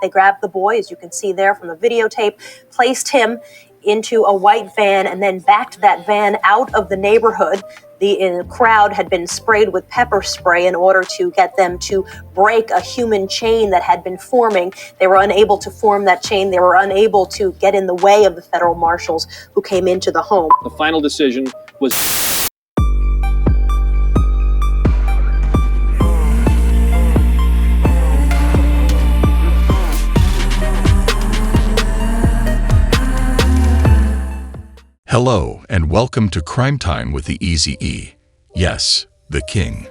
They grabbed the boy, as you can see there from the videotape, placed him into a white van, and then backed that van out of the neighborhood. The crowd had been sprayed with pepper spray in order to get them to break a human chain that had been forming. They were unable to form that chain. They were unable to get in the way of the federal marshals who came into the home. The final decision was... Hello, and welcome to Crime Time with the Easy E. Yes, the King,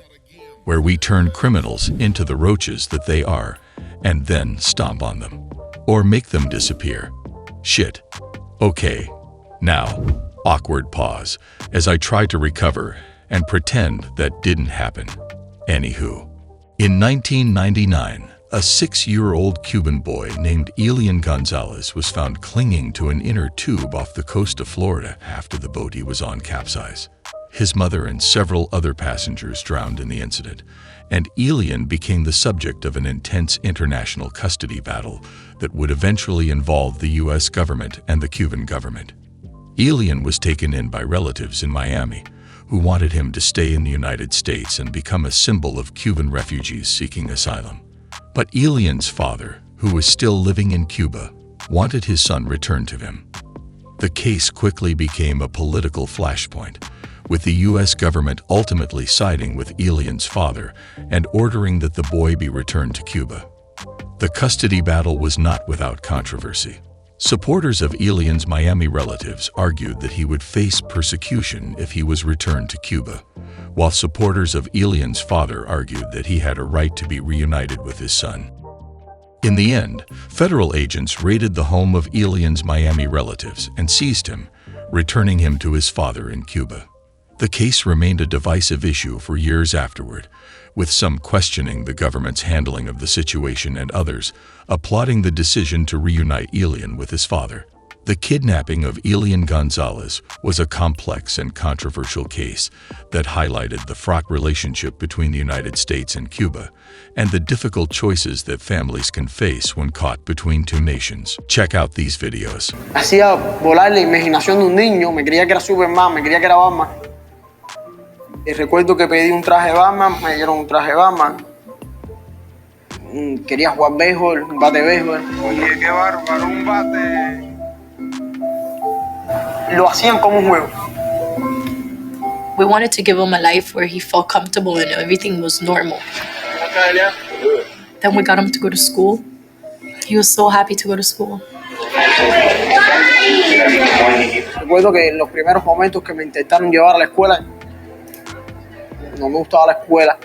where we turn criminals into the roaches that they are, and then stomp on them, or make them disappear. Shit. Okay, now, awkward pause, as I try to recover and pretend that didn't happen. Anywho, in 1999, a 6-year-old Cuban boy named Elian Gonzalez was found clinging to an inner tube off the coast of Florida after the boat he was on capsized. His mother and several other passengers drowned in the incident, and Elian became the subject of an intense international custody battle that would eventually involve the US government and the Cuban government. Elian was taken in by relatives in Miami, who wanted him to stay in the United States and become a symbol of Cuban refugees seeking asylum. But Elian's father, who was still living in Cuba, wanted his son returned to him. The case quickly became a political flashpoint, with the US government ultimately siding with Elian's father and ordering that the boy be returned to Cuba. The custody battle was not without controversy. Supporters of Elian's Miami relatives argued that he would face persecution if he was returned to Cuba, while supporters of Elian's father argued that he had a right to be reunited with his son. In the end, federal agents raided the home of Elian's Miami relatives and seized him, returning him to his father in Cuba. The case remained a divisive issue for years afterward, with some questioning the government's handling of the situation and others applauding the decision to reunite Elian with his father. The kidnapping of Elian Gonzalez was a complex and controversial case that highlighted the fraught relationship between the United States and Cuba and the difficult choices that families can face when caught between two nations. Check out these videos. Hacía volar la imaginación de un niño, me creía que era Superman, me creía que era Batman. Y recuerdo que pedí un traje de Batman, me dieron un traje de Batman. Quería jugar béisbol, un bate de béisbol. Oye, qué bárbaro, un bate. Lo hacían como un juego. We wanted to give him a life where he felt comfortable and everything was normal. Then we got him to go to school. He was so happy to go to school. Recuerdo que en los primeros momentos que me intentaron llevar a la escuela, no me gustaba la escuela.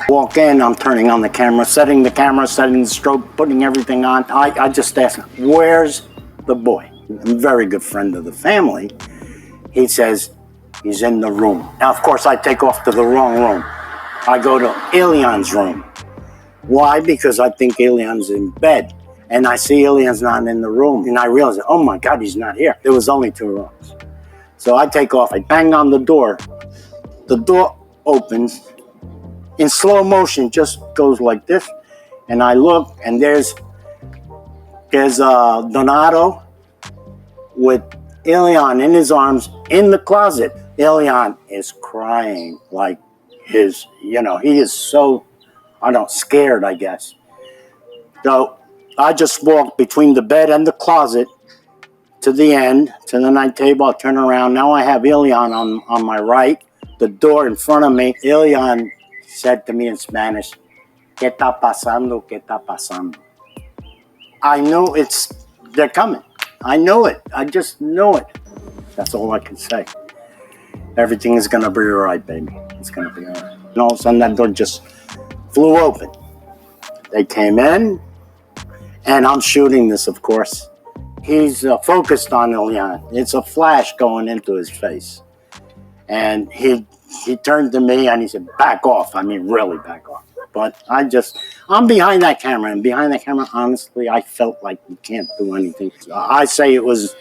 Walk in, I'm turning on the camera, setting the strobe, putting everything on. I just asked him, where's the boy? A very good friend of the family. He says, he's in the room. Now, of course, I take off to the wrong room. I go to Elian's room. Why? Because I think Elian's in bed. And I see Elian's not in the room. And I realize, oh my God, he's not here. There was only 2 rooms. So I take off, I bang on the door. The door opens. In slow motion, just goes like this, and I look, and there's Donato with Elian in his arms in the closet. Elian is crying like he is so, scared, I guess. So I just walked between the bed and the closet to the end, to the night table. I turn around. Now I have Elian on my right, the door in front of me. Elian said to me in Spanish, ¿Qué está pasando? ¿Qué está pasando? I know they're coming. I know it. I just know it. That's all I can say. Everything is going to be all right, baby. It's going to be all right. And all of a sudden that door just flew open. They came in, and I'm shooting this, of course. He's focused on Elian. It's a flash going into his face. And he turned to me and he said, back off. I mean, really back off. But I'm behind that camera. And behind that camera, honestly, I felt like you can't do anything. I say it was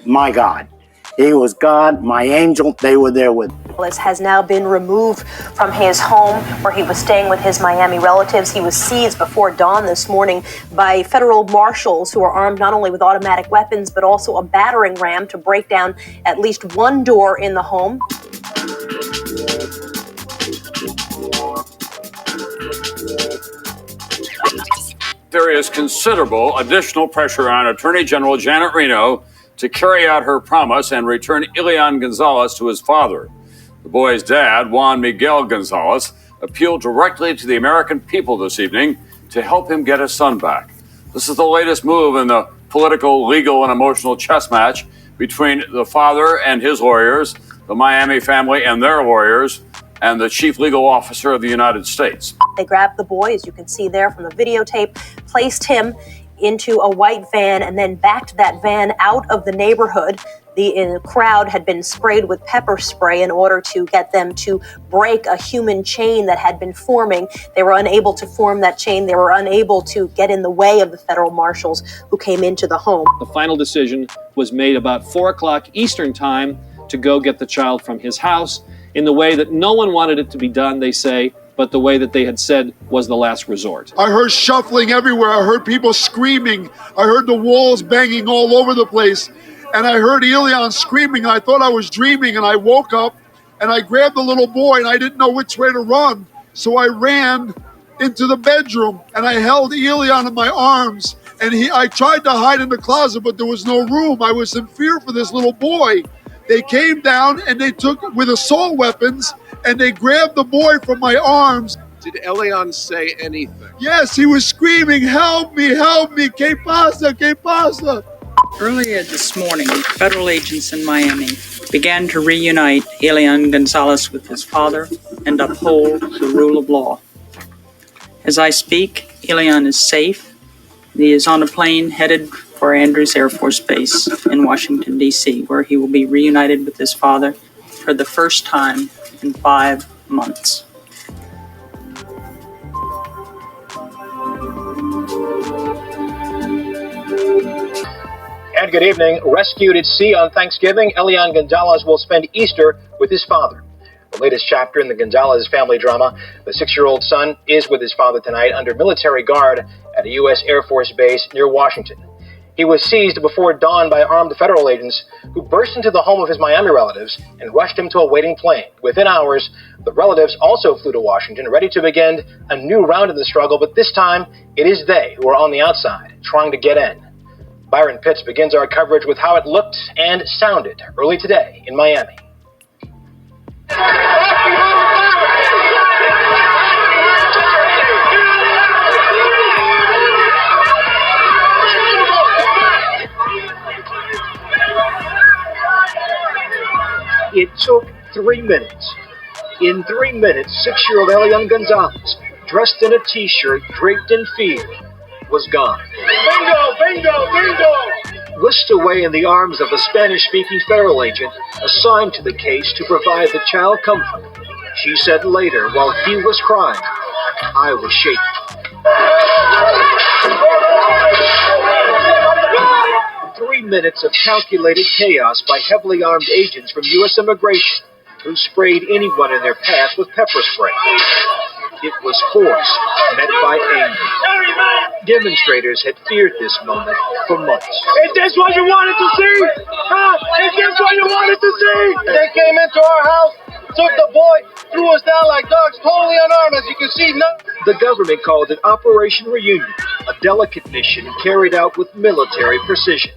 my God. He was God, my angel. They were there with me. Has now been removed from his home where he was staying with his Miami relatives. He was seized before dawn this morning by federal marshals who are armed not only with automatic weapons, but also a battering ram to break down at least one door in the home. There is considerable additional pressure on Attorney General Janet Reno to carry out her promise and return Elian Gonzalez to his father. The boy's dad, Juan Miguel Gonzalez, appealed directly to the American people this evening to help him get his son back. This is the latest move in the political, legal, and emotional chess match between the father and his lawyers, the Miami family and their lawyers, and the chief legal officer of the United States. They grabbed the boy, as you can see there from the videotape, placed him into a white van and then backed that van out of the neighborhood. The crowd had been sprayed with pepper spray in order to get them to break a human chain that had been forming. They were unable to form that chain. They were unable to get in the way of the federal marshals who came into the home. The final decision was made about 4 o'clock Eastern time to go get the child from his house in the way that no one wanted it to be done, they say, but the way that they had said was the last resort. I heard shuffling everywhere. I heard people screaming. I heard the walls banging all over the place. And I heard Elian screaming. I thought I was dreaming, and I woke up and I grabbed the little boy and I didn't know which way to run. So I ran into the bedroom and I held Elian in my arms, and I tried to hide in the closet, but there was no room. I was in fear for this little boy. They came down and they took with assault weapons and they grabbed the boy from my arms. Did Elian say anything? Yes, he was screaming, help me, que pasa, que pasa. Earlier this morning, federal agents in Miami began to reunite Elian Gonzalez with his father and uphold the rule of law. As I speak, Elian is safe. He is on a plane headed for Andrews Air Force Base in Washington, D.C., where he will be reunited with his father for the first time in 5 months. And good evening. Rescued at sea on Thanksgiving, Elian Gonzalez will spend Easter with his father. The latest chapter in the Gonzalez family drama. The 6-year-old son is with his father tonight under military guard at a U.S. Air Force base near Washington. He was seized before dawn by armed federal agents who burst into the home of his Miami relatives and rushed him to a waiting plane. Within hours, the relatives also flew to Washington, ready to begin a new round of the struggle, but this time it is they who are on the outside, trying to get in. Byron Pitts begins our coverage with how it looked and sounded early today in Miami. It took 3 minutes. In 3 minutes, 6-year-old Elian Gonzalez, dressed in a t-shirt, draped in fear, was gone. Bingo! Bingo! Bingo! Whisked away in the arms of a Spanish-speaking federal agent assigned to the case to provide the child comfort. She said later, while he was crying, I was shaken. 3 minutes of calculated chaos by heavily armed agents from U.S. Immigration who sprayed anyone in their path with pepper spray. It was force met by anger. Demonstrators had feared this moment for months. Is this what you wanted to see? Huh? Is this what you wanted to see? They came into our house, took the boy, threw us down like dogs, totally unarmed, as you can see. The government called it Operation Reunion, a delicate mission carried out with military precision.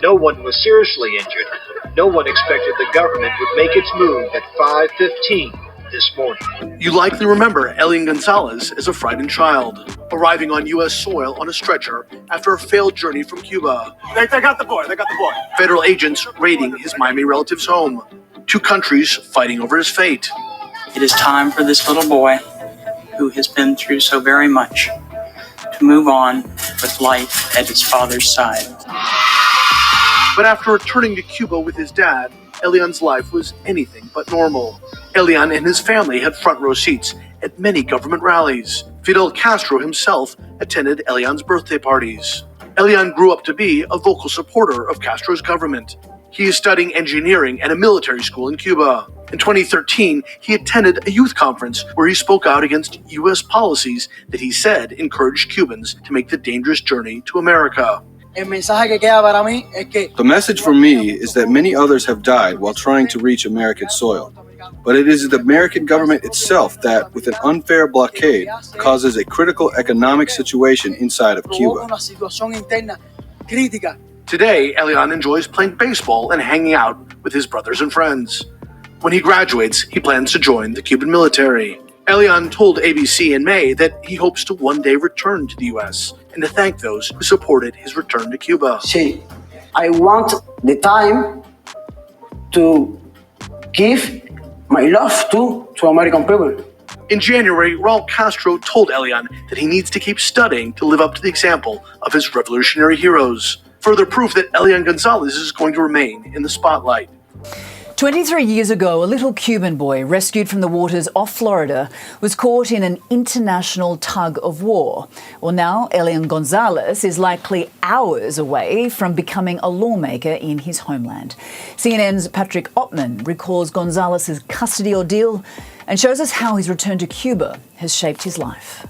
No one was seriously injured. No one expected the government would make its move at 5:15 this morning. You likely remember Elian Gonzalez as a frightened child, arriving on U.S. soil on a stretcher after a failed journey from Cuba. They got the boy. Federal agents raiding his Miami relative's home. 2 countries fighting over his fate. It is time for this little boy who has been through so very much, to move on with life at his father's side. But after returning to Cuba with his dad, Elian's life was anything but normal. Elian and his family had front row seats at many government rallies. Fidel Castro himself attended Elian's birthday parties. Elian grew up to be a vocal supporter of Castro's government. He is studying engineering at a military school in Cuba. In 2013, he attended a youth conference where he spoke out against U.S. policies that he said encouraged Cubans to make the dangerous journey to America. The message for me is that many others have died while trying to reach American soil. But it is the American government itself that, with an unfair blockade, causes a critical economic situation inside of Cuba. Today, Elian enjoys playing baseball and hanging out with his brothers and friends. When he graduates, he plans to join the Cuban military. Elian told ABC in May that he hopes to one day return to the U.S. and to thank those who supported his return to Cuba. I want the time to give my love to American people. In January, Raul Castro told Elian that he needs to keep studying to live up to the example of his revolutionary heroes. Further proof that Elian Gonzalez is going to remain in the spotlight. 23 years ago, a little Cuban boy rescued from the waters off Florida was caught in an international tug of war. Well, now Elian Gonzalez is likely hours away from becoming a lawmaker in his homeland. CNN's Patrick Ottman recalls Gonzalez's custody ordeal and shows us how his return to Cuba has shaped his life.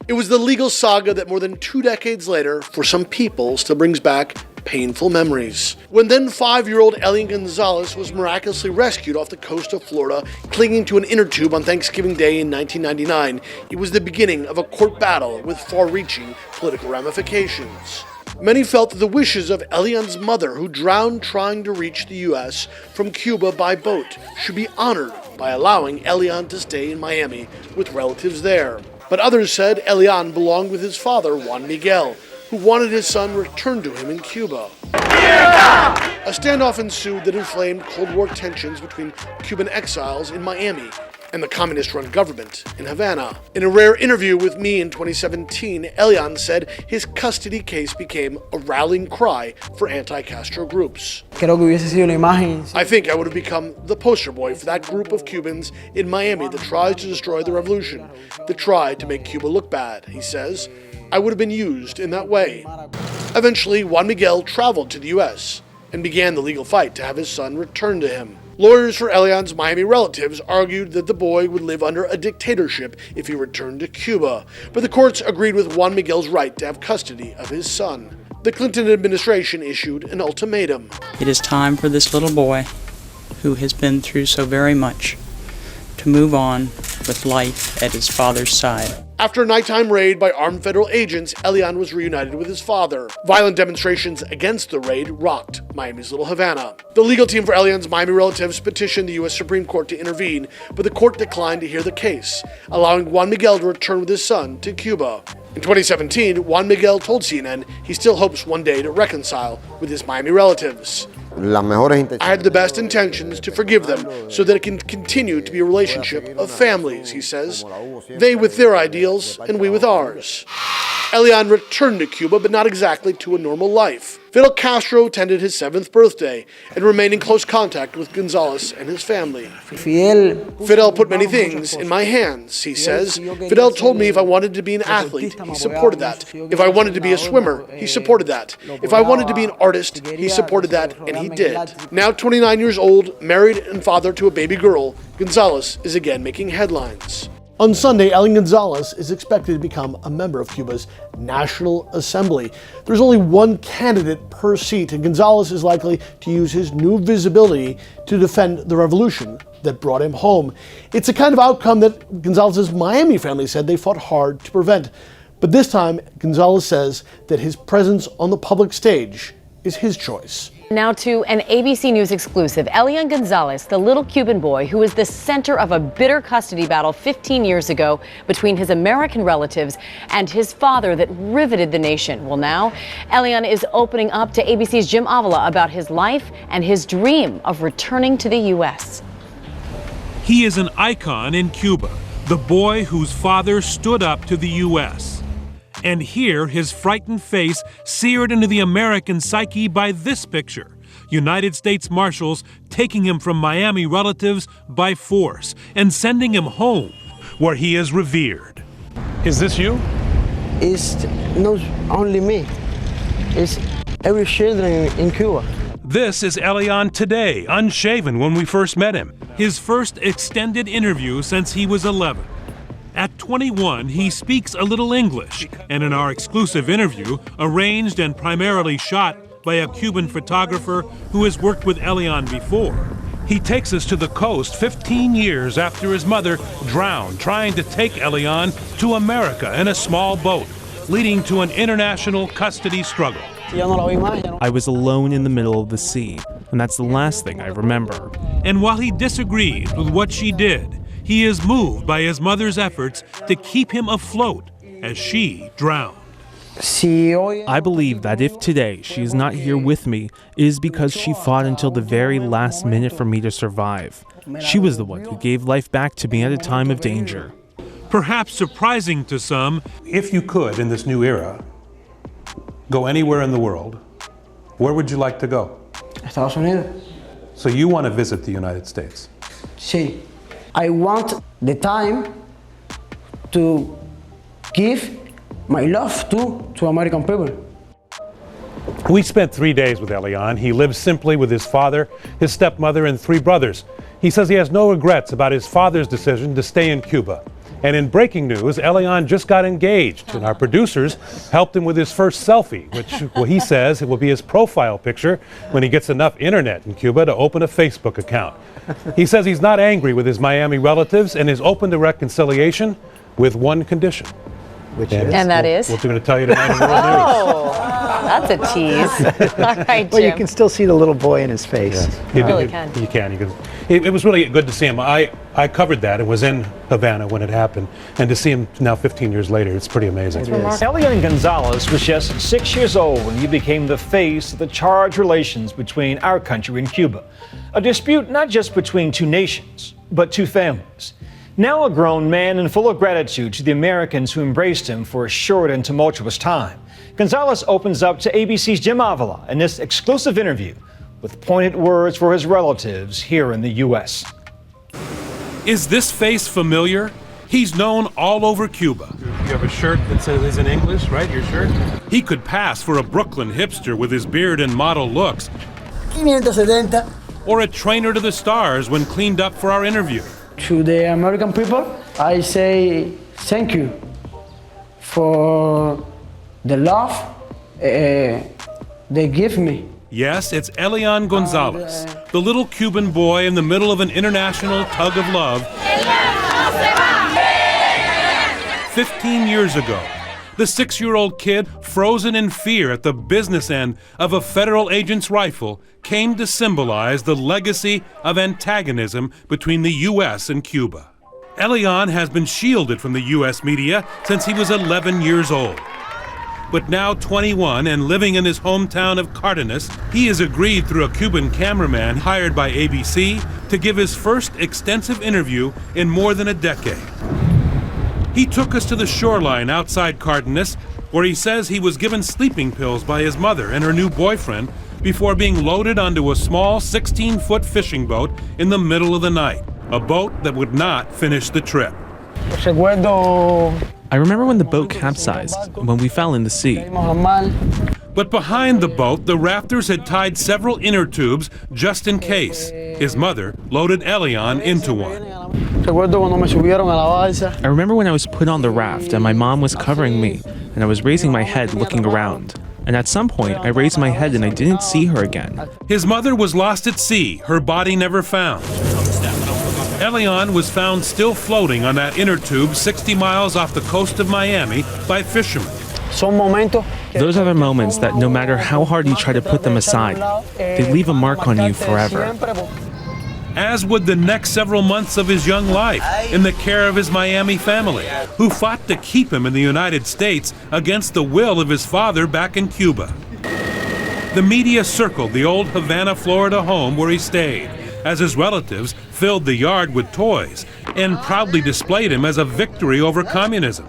It was the legal saga that more than 2 decades later, for some people, still brings back painful memories. When then 5-year-old Elian Gonzalez was miraculously rescued off the coast of Florida, clinging to an inner tube on Thanksgiving Day in 1999, it was the beginning of a court battle with far-reaching political ramifications. Many felt that the wishes of Elian's mother, who drowned trying to reach the U.S. from Cuba by boat, should be honored by allowing Elian to stay in Miami with relatives there. But others said Elian belonged with his father, Juan Miguel, who wanted his son returned to him in Cuba. A standoff ensued that inflamed Cold War tensions between Cuban exiles in Miami and the communist-run government in Havana. In a rare interview with me in 2017, Elian said his custody case became a rallying cry for anti-Castro groups. I think I would have become the poster boy for that group of Cubans in Miami that tries to destroy the revolution, that tried to make Cuba look bad, he says. I would have been used in that way. Eventually, Juan Miguel traveled to the U.S. and began the legal fight to have his son returned to him. Lawyers for Elian's Miami relatives argued that the boy would live under a dictatorship if he returned to Cuba, but the courts agreed with Juan Miguel's right to have custody of his son. The Clinton administration issued an ultimatum. It is time for this little boy, who has been through so very much, to move on with life at his father's side. After a nighttime raid by armed federal agents, Elian was reunited with his father. Violent demonstrations against the raid rocked Miami's Little Havana. The legal team for Elian's Miami relatives petitioned the U.S. Supreme Court to intervene, but the court declined to hear the case, allowing Juan Miguel to return with his son to Cuba. In 2017, Juan Miguel told CNN he still hopes one day to reconcile with his Miami relatives. I had the best intentions to forgive them so that it can continue to be a relationship of families, he says. They with their ideals and we with ours. Elian returned to Cuba, but not exactly to a normal life. Fidel Castro attended his 7th birthday and remained in close contact with Gonzalez and his family. Fidel put many things in my hands, he says. Fidel told me if I wanted to be an athlete, he supported that. If I wanted to be a swimmer, he supported that. If I wanted to be an artist, he supported that, and he did. Now 29 years old, married and father to a baby girl, Gonzalez is again making headlines. On Sunday, Elian Gonzalez is expected to become a member of Cuba's National Assembly. There's only one candidate per seat, and Gonzalez is likely to use his new visibility to defend the revolution that brought him home. It's a kind of outcome that Gonzalez's Miami family said they fought hard to prevent. But this time, Gonzalez says that his presence on the public stage is his choice. Now to an ABC News exclusive. Elian Gonzalez, the little Cuban boy who was the center of a bitter custody battle 15 years ago between his American relatives and his father that riveted the nation. Well, now Elian is opening up to ABC's Jim Avila about his life and his dream of returning to the U.S. He is an icon in Cuba, the boy whose father stood up to the U.S. And here, his frightened face seared into the American psyche by this picture. United States Marshals taking him from Miami relatives by force and sending him home, where he is revered. Is this you? It's not only me. It's every children in Cuba. This is Elian today, unshaven when we first met him. His first extended interview since he was 11. At 21, he speaks a little English, and in our exclusive interview, arranged and primarily shot by a Cuban photographer who has worked with Elian before, he takes us to the coast 15 years after his mother drowned trying to take Elian to America in a small boat, leading to an international custody struggle. I was alone in the middle of the sea, and that's the last thing I remember. And while he disagrees with what she did, he is moved by his mother's efforts to keep him afloat as she drowned. I believe that if today she is not here with me, it is because she fought until the very last minute for me to survive. She was the one who gave life back to me at a time of danger. Perhaps surprising to some, if you could, in this new era, go anywhere in the world, where would you like to go? Estados Unidos. So you want to visit the United States? Sí. I want the time to give my love to American people. We spent 3 days with Elian. He lives simply with his father, his stepmother, and 3 brothers. He says he has no regrets about his father's decision to stay in Cuba. And in breaking news, Elian just got engaged, and our producers helped him with his first selfie, which well, he says it will be his profile picture when he gets enough internet in Cuba to open a Facebook account. He says he's not angry with his Miami relatives and is open to reconciliation with one condition. And that is? We're going to tell you tonight in World News. That's a tease. All right, Jim. Well, you can still see the little boy in his face. Yes. You really can. You can. It was really good to see him. I covered that. It was in Havana when it happened. And to see him now 15 years later, it's pretty amazing. Elian Gonzalez was just 6 years old when he became the face of the charged relations between our country and Cuba. A dispute not just between 2 nations, but 2 families. Now a grown man and full of gratitude to the Americans who embraced him for a short and tumultuous time, Gonzalez opens up to ABC's Jim Avila in this exclusive interview with pointed words for his relatives here in the U.S. Is this face familiar? He's known all over Cuba. You have a shirt that says he's in English, right? Your shirt? He could pass for a Brooklyn hipster with his beard and model looks, 570. or a trainer to the stars when cleaned up for our interview. To the American people, I say thank you for the love they give me. Yes, it's Elian Gonzalez, the little Cuban boy in the middle of an international tug of love. 15 years ago, the 6-year-old kid, frozen in fear at the business end of a federal agent's rifle, came to symbolize the legacy of antagonism between the U.S. and Cuba. Elian has been shielded from the U.S. media since he was 11 years old. But now 21 and living in his hometown of Cardenas, he has agreed through a Cuban cameraman hired by ABC to give his first extensive interview in more than a decade. He took us to the shoreline outside Cardenas, where he says he was given sleeping pills by his mother and her new boyfriend before being loaded onto a small 16-foot fishing boat in the middle of the night, a boat that would not finish the trip. I remember when the boat capsized, when we fell in the sea. But behind the boat, the rafters had tied several inner tubes just in case. His mother loaded Elian into one. I remember when I was put on the raft and my mom was covering me, and I was raising my head looking around. And at some point, I raised my head and I didn't see her again. His mother was lost at sea, her body never found. Elian was found still floating on that inner tube 60 miles off the coast of Miami by fishermen. Those are the moments that no matter how hard you try to put them aside, they leave a mark on you forever. As would the next several months of his young life in the care of his Miami family, who fought to keep him in the United States against the will of his father back in Cuba. The media circled the old Havana, Florida home where he stayed, as his relatives filled the yard with toys and proudly displayed him as a victory over communism.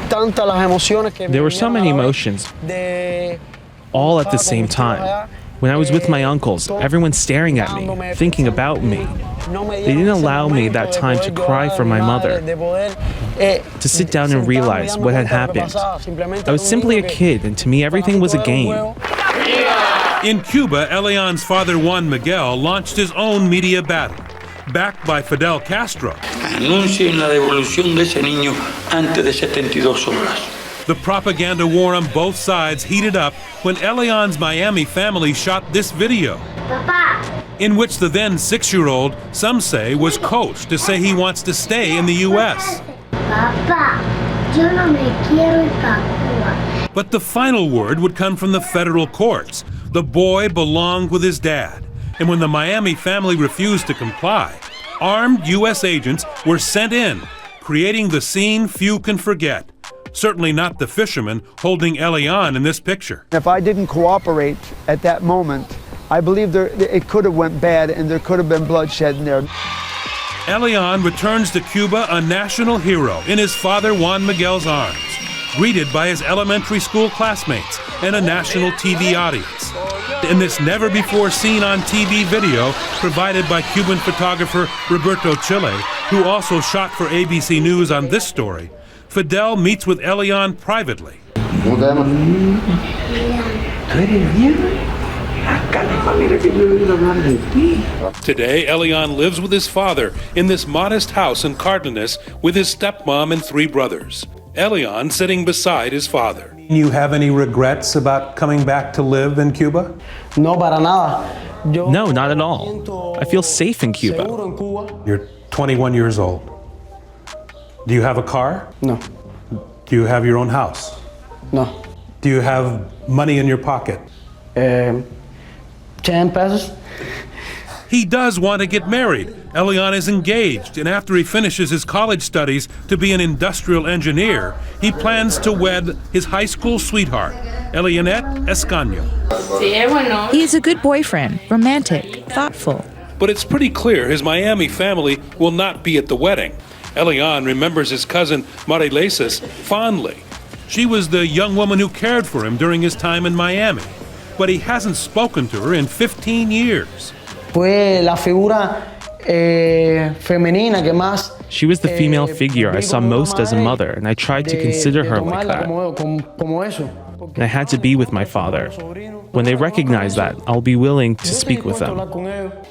There were so many emotions, all at the same time. When I was with my uncles, everyone staring at me, thinking about me. They didn't allow me that time to cry for my mother, to sit down and realize what had happened. I was simply a kid, and to me everything was a game. In Cuba, Elian's father Juan Miguel launched his own media battle, backed by Fidel Castro. The propaganda war on both sides heated up when Elian's Miami family shot this video, in which the then 6-year-old, some say, was coached to say he wants to stay in the U.S. But the final word would come from the federal courts. The boy belonged with his dad, and when the Miami family refused to comply, armed U.S. agents were sent in, creating the scene few can forget. Certainly not the fisherman holding Elian in this picture. If I didn't cooperate at that moment, I believe it could have went bad and there could have been bloodshed in there. Elian returns to Cuba a national hero in his father Juan Miguel's arms, greeted by his elementary school classmates and a national TV audience. In this never-before-seen-on-TV video provided by Cuban photographer Roberto Chile, who also shot for ABC News on this story, Fidel meets with Elian privately. Today, Elian lives with his father in this modest house in Cardenas with his stepmom and 3 brothers. Elian sitting beside his father. You have any regrets about coming back to live in Cuba? No, not at all. I feel safe in Cuba. You're 21 years old. Do you have a car? No. Do you have your own house? No. Do you have money in your pocket? 10 pesos. He does want to get married. Elian is engaged, and after he finishes his college studies to be an industrial engineer, he plans to wed his high school sweetheart, Elianette Escaño. He is a good boyfriend, romantic, thoughtful. But it's pretty clear his Miami family will not be at the wedding. Elian remembers his cousin Marilesis fondly. She was the young woman who cared for him during his time in Miami, but he hasn't spoken to her in 15 years. She was the female figure I saw most as a mother, and I tried to consider her like that. And I had to be with my father. When they recognize that, I'll be willing to speak with them.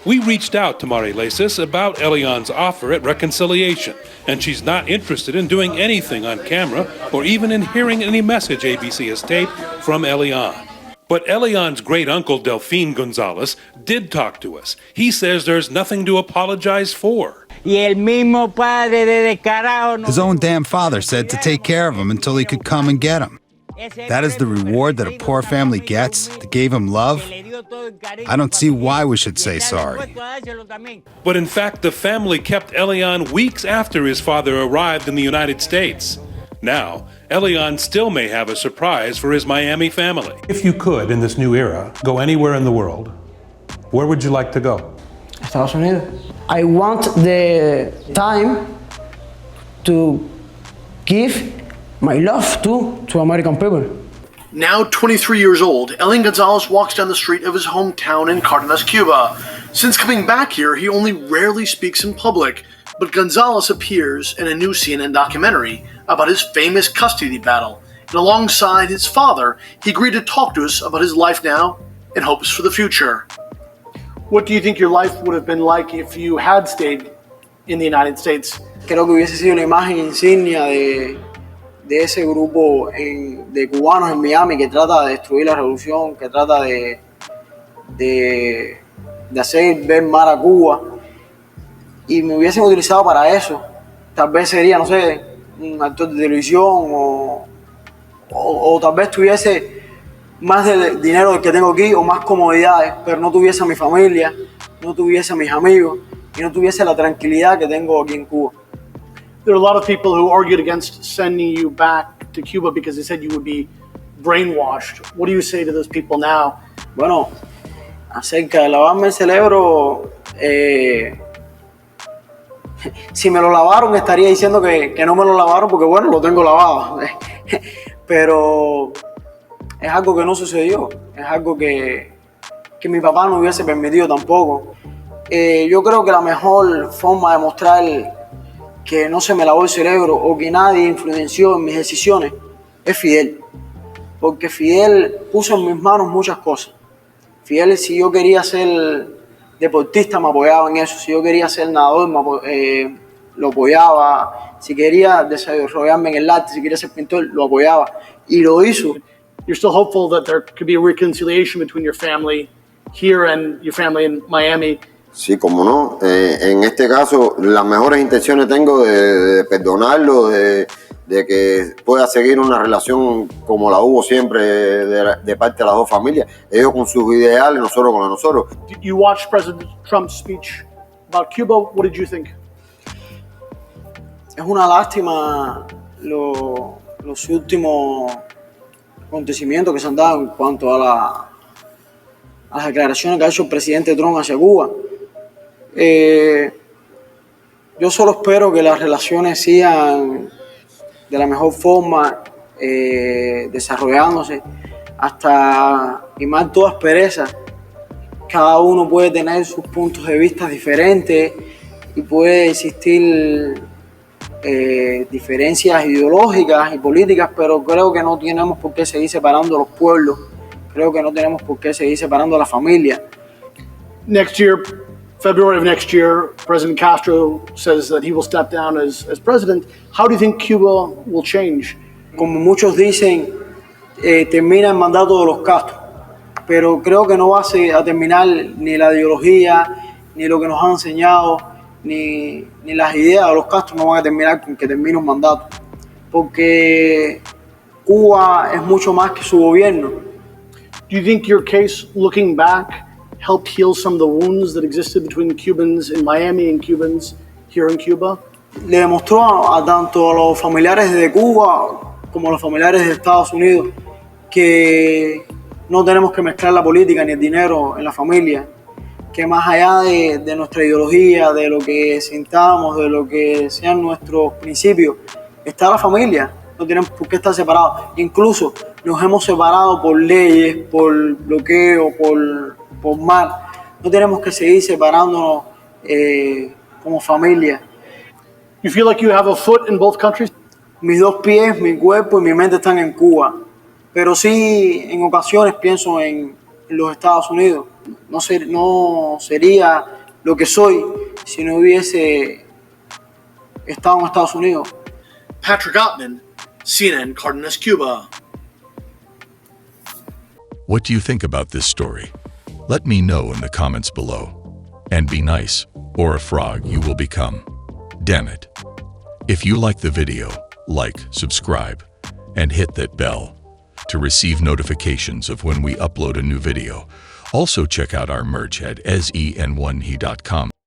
We reached out to Marilesis about Elian's offer at reconciliation, and she's not interested in doing anything on camera or even in hearing any message ABC has taped from Elian. But Elian's great-uncle, Delfín Gonzalez, did talk to us. He says there's nothing to apologize for. His own damn father said to take care of him until he could come and get him. That is the reward that a poor family gets, that gave him love. I don't see why we should say sorry. But in fact, the family kept Elian weeks after his father arrived in the United States. Now, Elian still may have a surprise for his Miami family. If you could, in this new era, go anywhere in the world, where would you like to go? Estados Unidos. I want the time to give my love to American people. Now 23 years old, Elian Gonzalez walks down the street of his hometown in Cardenas, Cuba. Since coming back here, he only rarely speaks in public, but Gonzalez appears in a new CNN documentary about his famous custody battle, and alongside his father, he agreed to talk to us about his life now and hopes for the future. What do you think your life would have been like if you had stayed in the United States? Creo que hubiese sido una imagen insignia de ese grupo de cubanos en Miami que trata de destruir la revolución, que trata de hacer ver mal a Cuba, y me hubiesen utilizado para eso. Tal vez sería, no sé, un actor de televisión o tal vez tuviese más de dinero del que tengo aquí o más comodidades, pero no tuviese a mi familia, no tuviese a mis amigos y no tuviese la tranquilidad que tengo aquí en Cuba. There are a lot of people who argued against sending you back to Cuba because they said you would be brainwashed. What do you say to those people now? Bueno, acerca de lavarme el cerebro, Si me lo lavaron, estaría diciendo que no me lo lavaron porque, bueno, lo tengo lavado. Pero es algo que no sucedió, es algo que mi papá no hubiese permitido tampoco. Yo creo que la mejor forma de mostrar que no se me lavó el cerebro o que nadie influenció en mis decisiones es Fidel. Porque Fidel puso en mis manos muchas cosas. Fidel, si yo quería ser deportista, me apoyaba en eso. Si yo quería ser nadador, lo apoyaba. Si quería desarrollarme en el arte, si quería ser pintor, lo apoyaba. Y lo hizo. You're still hopeful that there could be a reconciliation between your family here and your family in Miami. Sí, como no. En este caso, las mejores intenciones tengo de perdonarlo, de que pueda seguir una relación como la hubo siempre de parte de las dos familias. Ellos con sus ideales, nosotros con los nosotros. You watched President Trump's speech about Cuba. What did you think? Es una lástima los últimos acontecimientos que se han dado en cuanto a las declaraciones que ha hecho el presidente Trump hacia Cuba. Yo solo espero que las relaciones sigan de la mejor forma, desarrollándose hasta limar toda aspereza. Cada uno puede tener sus puntos de vista diferentes y puede existir diferencias ideológicas y políticas, pero creo que no tenemos por qué seguir separando los pueblos. Creo que no tenemos por qué seguir separando a la familia. Next year, February of next year, President Castro says that he will step down as president. How do you think Cuba will change? Como muchos dicen, termina el mandato de los Castro, pero creo que no va a terminar ni la ideología, ni lo que nos han enseñado, ni las ideas de los Castro no van a terminar con que termine un mandato, porque Cuba es mucho más que su gobierno. Do you think your case, looking back, helped heal some of the wounds that existed between Cubans in Miami and Cubans here in Cuba? Le demostró a tanto a los familiares de Cuba como a los familiares de Estados Unidos que no tenemos que mezclar la política ni el dinero en la familia, que más allá de nuestra ideología, de lo que sintamos, de lo que sean nuestros principios, está la familia. No tenemos por qué estar separados. Incluso nos hemos separado por leyes, por bloqueo, por mar. No tenemos que seguir separándonos como familia. You feel like you have a foot in both countries? Mis dos pies, mi cuerpo y mi mente están en Cuba. Pero sí, en ocasiones pienso en los Estados Unidos. No sería lo que soy si no hubiese estado en Estados Unidos. Patrick Ottman, CNN, Cardenas, Cuba. What do you think about this story? Let me know in the comments below. And be nice, or a frog you will become. Damn it. If you like the video, like, subscribe, and hit that bell to receive notifications of when we upload a new video. Also check out our merch at sen1he.com.